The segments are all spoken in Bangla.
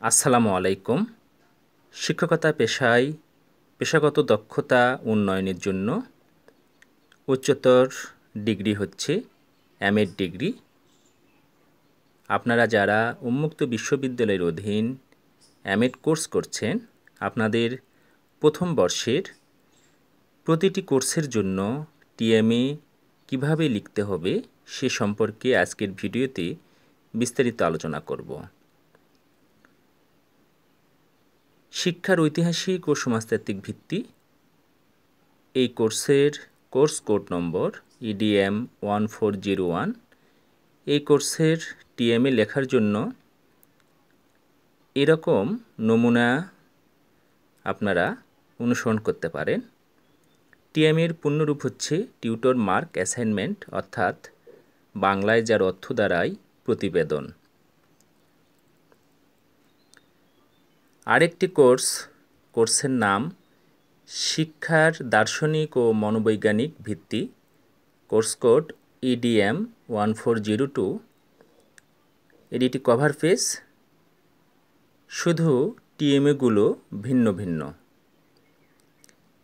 আসসালামু আলাইকুম। শিক্ষকতা পেশায় পেশাগত দক্ষতা উন্নয়নের জন্য উচ্চতর ডিগ্রি হচ্ছে এমএড ডিগ্রি। আপনারা যারা উন্মুক্ত বিশ্ববিদ্যালয়ের অধীন এমএড কোর্স করছেন, আপনাদের প্রথম বর্ষের প্রতিটি কোর্সের জন্য টিএমএ কিভাবে লিখতে হবে সে সম্পর্কে আজকের ভিডিওতে বিস্তারিত আলোচনা করব। শিক্ষার ঐতিহাসিক ও সমাজতাত্ত্বিক ভিত্তি। এই কোর্সের কোর্স কোড নম্বর EDM 1401। এই কোর্সের টিএমএ লেখার জন্য এরকম নমুনা আপনারা অনুসরণ করতে পারেন। টিএমএর পূর্ণরূপ হচ্ছে টিউটর মার্ক অ্যাসাইনমেন্ট, অর্থাৎ বাংলায় যার অর্থ দ্বারাই প্রতিবেদন। আরেকটি কোর্সের নাম শিক্ষার দার্শনিক ও মনোবৈজ্ঞানিক ভিত্তি, কোর্স কোড EDM 1402। এর একটি কভার পেজ, শুধু টিএমএগুলো ভিন্ন ভিন্ন।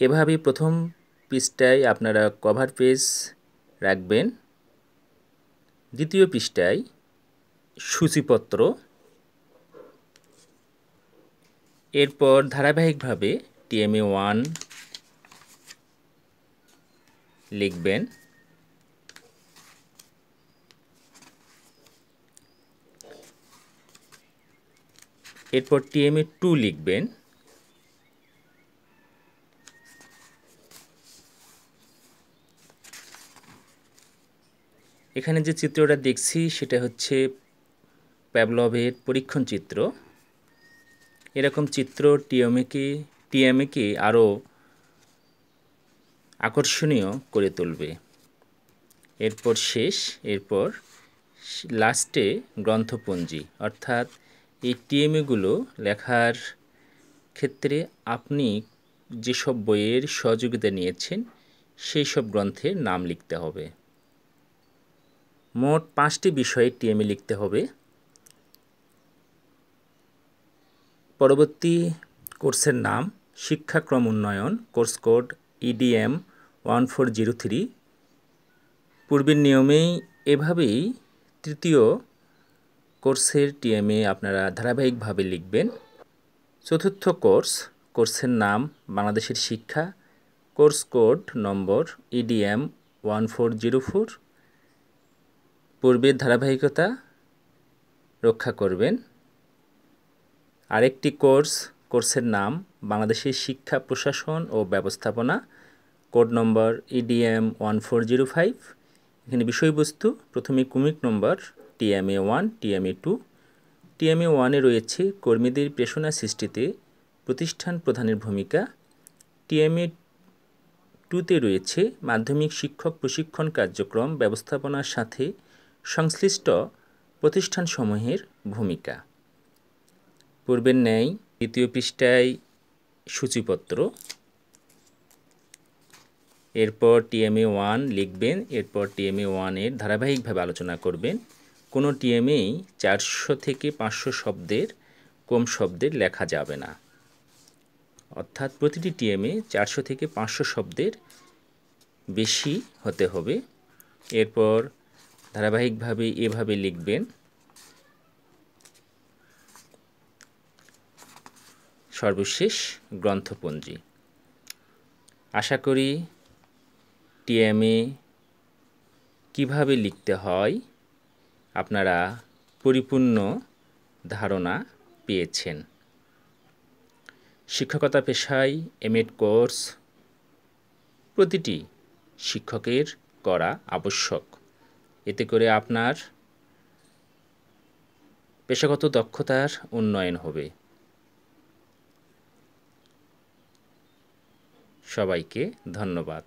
এভাবে প্রথম পৃষ্ঠায় আপনারা কভার পেজ রাখবেন, দ্বিতীয় পৃষ্ঠায় সূচিপত্র, এরপর ধারাবাহিকভাবে টিএমএ 1 লিখবেন, এরপর টিএমএ 2 লিখবেন, এখানে যে চিত্রটা দেখছি সেটা হচ্ছে প্যাভলভের পরীক্ষণ চিত্র। এরকম চিত্র টিএমএকে আরও আকর্ষণীয় করে তুলবে। এরপর লাস্টে গ্রন্থপঞ্জি, অর্থাৎ এই টিএমএগুলো লেখার ক্ষেত্রে আপনি যেসব বইয়ের সহযোগিতা নিয়েছেন সেই সব গ্রন্থের নাম লিখতে হবে। মোট 5টি বিষয়ে টিএমএ লিখতে হবে। পরবর্তী কোর্সের নাম শিক্ষাক্রম উন্নয়ন, কোর্স কোড EDM 1403। পূর্বের নিয়মেই এভাবেই তৃতীয় কোর্সের টিএমএ আপনারা ধারাবাহিকভাবে লিখবেন। চতুর্থ কোর্সের নাম বাংলাদেশের শিক্ষা, কোর্স কোড নম্বর EDM 1404। পূর্বের ধারাবাহিকতা রক্ষা করবেন। আরেকটি কোর্সের নাম বাংলাদেশের শিক্ষা প্রশাসন ও ব্যবস্থাপনা, কোড নম্বর EDM 1405। এখানে বিষয়বস্তু প্রথমে ক্রমিক নম্বর টিএমএ 1, টিএমএ 2। টিএমএ 1-এ রয়েছে কর্মীদের প্রেরণা সৃষ্টিতে প্রতিষ্ঠান প্রধানের ভূমিকা। টিএমএ 2-তে রয়েছে মাধ্যমিক শিক্ষক প্রশিক্ষণ কার্যক্রম ব্যবস্থাপনার সাথে সংশ্লিষ্ট প্রতিষ্ঠানসমূহের ভূমিকা। পূর্বের ন্যায় দ্বিতীয় পৃষ্ঠায় সূচিপত্র, এরপর টিএমএ 1 লিখবেন, এরপর টিএমএ 1-এর ধারাবাহিকভাবে আলোচনা করবেন। কোনো টিএমএই 400 থেকে 500 শব্দের কম শব্দের লেখা যাবে না, অর্থাৎ প্রতিটি টিএমএ 400 থেকে 500 শব্দের বেশি হতে হবে। এরপর ধারাবাহিকভাবে এভাবে লিখবেন। সর্বশেষ গ্রন্থপঞ্জি। আশা করি টিএমএ কিভাবে লিখতে হয় আপনারা পরিপূর্ণ ধারণা পেয়েছেন। শিক্ষকতা পেশায় এমএড কোর্স প্রতিটি শিক্ষকের করা আবশ্যক। এতে করে আপনার পেশাগত দক্ষতার উন্নয়ন হবে। সবাইকে ধন্যবাদ।